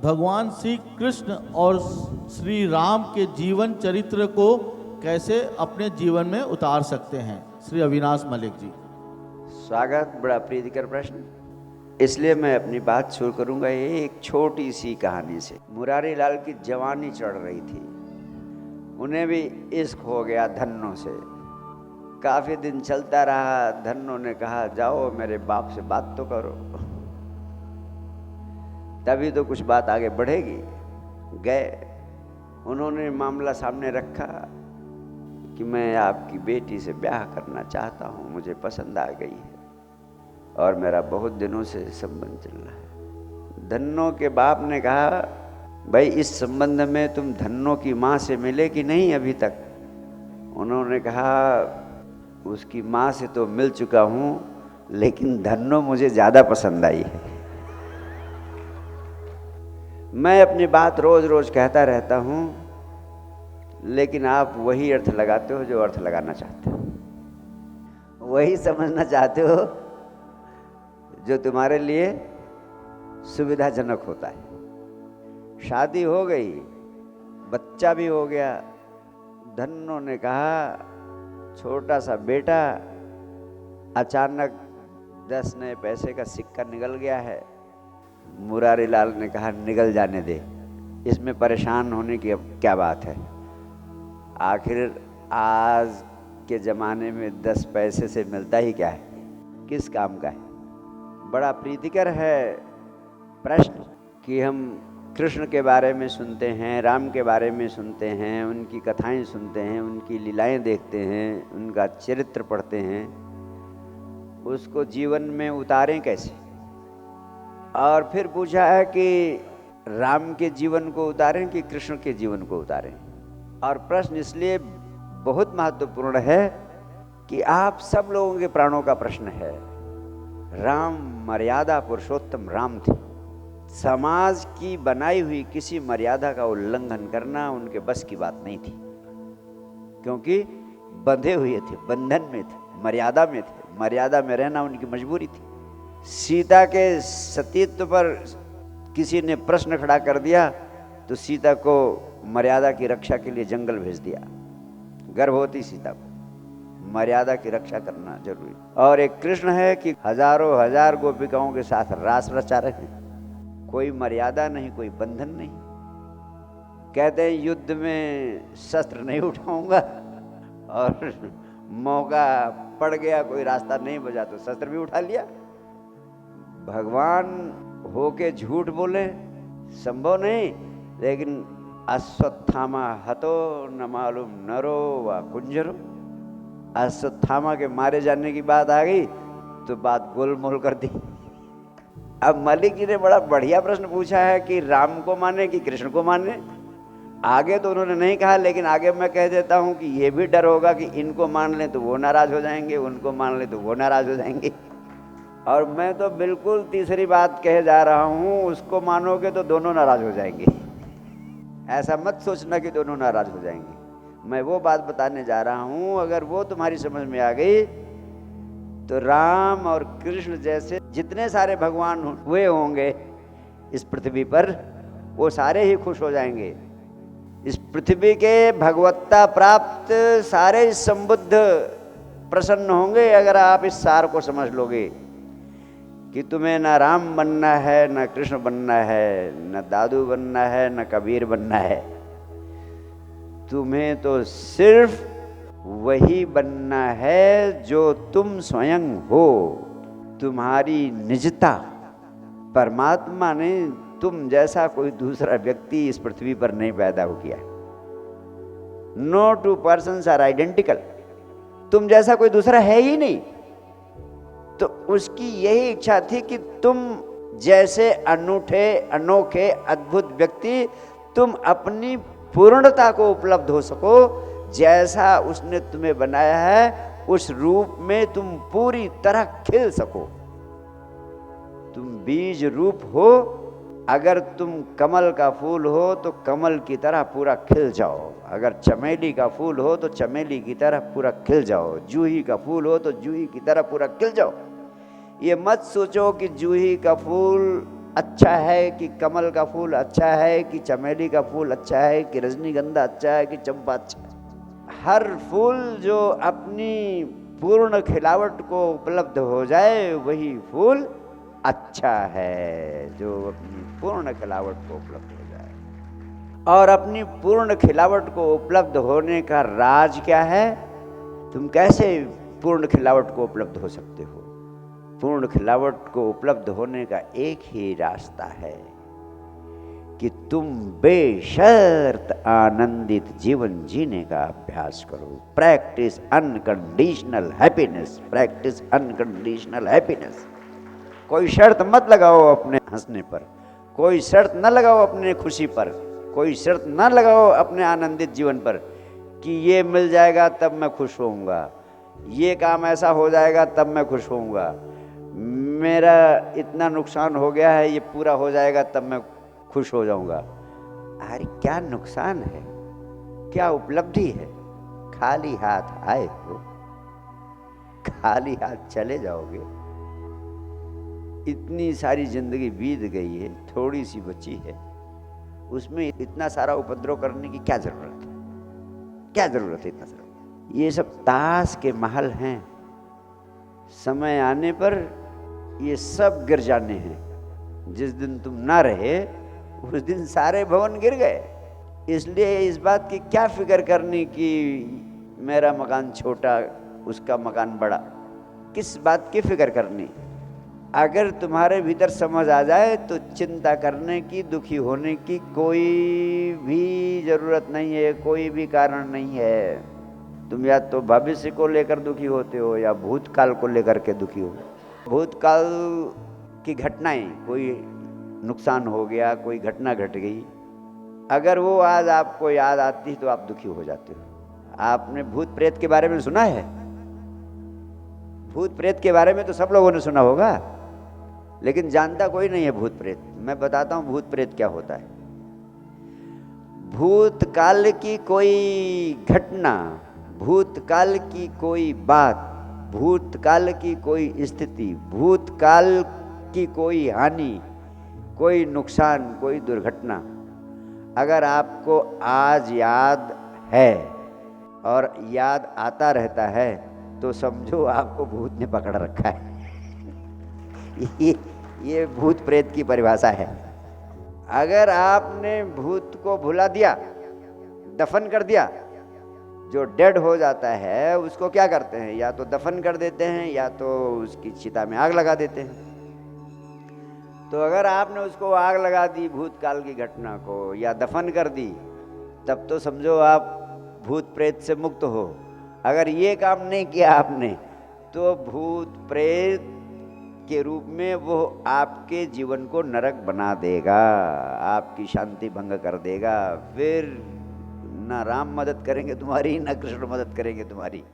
भगवान श्री कृष्ण और श्री राम के जीवन चरित्र को कैसे अपने जीवन में उतार सकते हैं? श्री अविनाश मलिक जी। स्वागत, बड़ा प्रीतिकर प्रश्न। इसलिए मैं अपनी बात शुरू करूंगा एक छोटी सी कहानी से। मुरारी लाल की जवानी चढ़ रही थी, उन्हें भी इश्क हो गया धन्नो से। काफी दिन चलता रहा। धन्नो ने कहा, जाओ मेरे बाप से बात तो करो, तभी तो कुछ बात आगे बढ़ेगी। गए, उन्होंने मामला सामने रखा कि मैं आपकी बेटी से ब्याह करना चाहता हूँ, मुझे पसंद आ गई है और मेरा बहुत दिनों से संबंध चल रहा है। धन्नो के बाप ने कहा, भाई इस संबंध में तुम धन्नो की माँ से मिले कि नहीं अभी तक? उन्होंने कहा, उसकी माँ से तो मिल चुका हूँ, लेकिन धन्नो मुझे ज़्यादा पसंद आई है। मैं अपनी बात रोज रोज कहता रहता हूँ, लेकिन आप वही अर्थ लगाते हो जो अर्थ लगाना चाहते हो, वही समझना चाहते हो जो तुम्हारे लिए सुविधाजनक होता है। शादी हो गई, बच्चा भी हो गया। धन्नो ने कहा, छोटा सा बेटा, अचानक 10 नए पैसे का सिक्का निकल गया है। मुरारी लाल ने कहा, निकल जाने दे, इसमें परेशान होने की अब क्या बात है? आखिर आज के ज़माने में 10 पैसे से मिलता ही क्या है, किस काम का है? बड़ा प्रीतिकर है प्रश्न कि हम कृष्ण के बारे में सुनते हैं, राम के बारे में सुनते हैं, उनकी कथाएं सुनते हैं, उनकी लीलाएं देखते हैं, उनका चरित्र पढ़ते हैं, उसको जीवन में उतारें कैसे? और फिर पूछा है कि राम के जीवन को उतारें कि कृष्ण के जीवन को उतारें। और प्रश्न इसलिए बहुत महत्वपूर्ण है कि आप सब लोगों के प्राणों का प्रश्न है। राम मर्यादा पुरुषोत्तम राम थे। समाज की बनाई हुई किसी मर्यादा का उल्लंघन करना उनके बस की बात नहीं थी, क्योंकि बंधे हुए थे, बंधन में थे, मर्यादा में थे। मर्यादा में रहना उनकी मजबूरी थी। सीता के सतीत्व पर किसी ने प्रश्न खड़ा कर दिया तो सीता को मर्यादा की रक्षा के लिए जंगल भेज दिया। गर्भवती सीता को मर्यादा की रक्षा करना जरूरी। और एक कृष्ण है कि हजारों हजार गोपिकाओं के साथ रास रचा रहे हैं, कोई मर्यादा नहीं, कोई बंधन नहीं। कहते हैं युद्ध में शस्त्र नहीं उठाऊंगा, और मौका पड़ गया, कोई रास्ता नहीं बचा तो शस्त्र भी उठा लिया। भगवान होके झूठ बोले संभव नहीं, लेकिन अश्वत्थामा हतो न मालूम नरो व कुंजरो। अश्वत्थामा के मारे जाने की बात आ गई तो बात गोलमोल कर दी। अब मलिक जी ने बड़ा बढ़िया प्रश्न पूछा है कि राम को माने कि कृष्ण को माने। आगे तो उन्होंने नहीं कहा, लेकिन आगे मैं कह देता हूं कि ये भी डर होगा कि इनको मान लें तो वो नाराज हो जाएंगे, उनको मान लें तो वो नाराज हो जाएंगे। और मैं तो बिल्कुल तीसरी बात कहे जा रहा हूं, उसको मानोगे तो दोनों नाराज हो जाएंगे। ऐसा मत सोचना कि दोनों नाराज हो जाएंगे। मैं वो बात बताने जा रहा हूं, अगर वो तुम्हारी समझ में आ गई तो राम और कृष्ण जैसे जितने सारे भगवान हुए होंगे इस पृथ्वी पर, वो सारे ही खुश हो जाएंगे। इस पृथ्वी के भगवत्ता प्राप्त सारे संबुद्ध प्रसन्न होंगे अगर आप इस सार को समझ लोगे कि तुम्हें न राम बनना है, न कृष्ण बनना है, न दादू बनना है, न कबीर बनना है। तुम्हें तो सिर्फ वही बनना है जो तुम स्वयं हो। तुम्हारी निजता परमात्मा ने तुम जैसा कोई दूसरा व्यक्ति इस पृथ्वी पर नहीं पैदा हो किया। No two persons are identical. तुम जैसा कोई दूसरा है ही नहीं। तो उसकी यही इच्छा थी कि तुम जैसे अनूठे, अनोखे, अद्भुत व्यक्ति तुम अपनी पूर्णता को उपलब्ध हो सको। जैसा उसने तुम्हें बनाया है उस रूप में तुम पूरी तरह खिल सको। तुम बीज रूप हो। अगर तुम कमल का फूल हो तो कमल की तरह पूरा खिल जाओ। अगर चमेली का फूल हो तो चमेली की तरह पूरा खिल जाओ। जूही का फूल हो तो जूही की तरह पूरा खिल जाओ। ये मत सोचो कि जूही का फूल अच्छा है कि कमल का फूल अच्छा है कि चमेली का फूल अच्छा है कि रजनीगंधा अच्छा है कि चंपा अच्छा है। हर फूल जो अपनी पूर्ण खिलावट को उपलब्ध हो जाए वही फूल अच्छा है, जो अपनी पूर्ण खिलावट को उपलब्ध हो जाए। और अपनी पूर्ण खिलावट को उपलब्ध होने का राज क्या है? तुम कैसे पूर्ण खिलावट को उपलब्ध हो सकते हो? पूर्ण खिलावट को उपलब्ध होने का एक ही रास्ता है कि तुम बेशर्त आनंदित जीवन जीने का अभ्यास करो। Practice unconditional happiness, practice unconditional happiness. कोई शर्त मत लगाओ अपने हंसने पर, कोई शर्त न लगाओ अपने खुशी पर, कोई शर्त न लगाओ अपने आनंदित जीवन पर कि ये मिल जाएगा तब मैं खुश होऊंगा, ये काम ऐसा हो जाएगा तब मैं खुश होऊंगा, मेरा इतना नुकसान हो गया है ये पूरा हो जाएगा तब मैं खुश हो जाऊंगा। अरे क्या नुकसान है, क्या उपलब्धि है? खाली हाथ आए हो, खाली हाथ चले जाओगे। इतनी सारी जिंदगी बीत गई है, थोड़ी सी बची है, उसमें इतना सारा उपद्रव करने की क्या जरूरत है? क्या जरूरत है इतना सारा? ये सब ताश के महल हैं, समय आने पर ये सब गिर जाने हैं। जिस दिन तुम ना रहे उस दिन सारे भवन गिर गए। इसलिए इस बात की क्या फिक्र करनी कि मेरा मकान छोटा उसका मकान बड़ा, किस बात की फिक्र करनी? अगर तुम्हारे भीतर समझ आ जाए तो चिंता करने की, दुखी होने की कोई भी जरूरत नहीं है, कोई भी कारण नहीं है। तुम या तो भविष्य को लेकर दुखी होते हो या भूतकाल को लेकर के दुखी हो। भूतकाल की घटनाएं, कोई नुकसान हो गया, कोई घटना घट गई, अगर वो आज आपको याद आती है तो आप दुखी हो जाते हो। आपने भूत प्रेत के बारे में सुना है? भूत प्रेत के बारे में तो सब लोगों ने सुना होगा, लेकिन जानता कोई नहीं है भूत प्रेत। मैं बताता हूं भूत प्रेत क्या होता है। भूतकाल की कोई घटना, भूतकाल की कोई बात, भूतकाल की कोई स्थिति, भूतकाल की कोई हानि, कोई नुकसान, कोई दुर्घटना अगर आपको आज याद है और याद आता रहता है तो समझो आपको भूत ने पकड़ रखा है। ये भूत प्रेत की परिभाषा है। अगर आपने भूत को भुला दिया, दफन कर दिया, जो डेड हो जाता है उसको क्या करते हैं? या तो दफन कर देते हैं या तो उसकी चिता में आग लगा देते हैं। तो अगर आपने उसको आग लगा दी, भूतकाल की घटना को, या दफन कर दी, तब तो समझो आप भूत प्रेत से मुक्त हो। अगर ये काम नहीं किया आपने तो भूत प्रेत के रूप में वो आपके जीवन को नरक बना देगा, आपकी शांति भंग कर देगा। फिर ना राम मदद करेंगे तुम्हारी, ना कृष्ण मदद करेंगे तुम्हारी।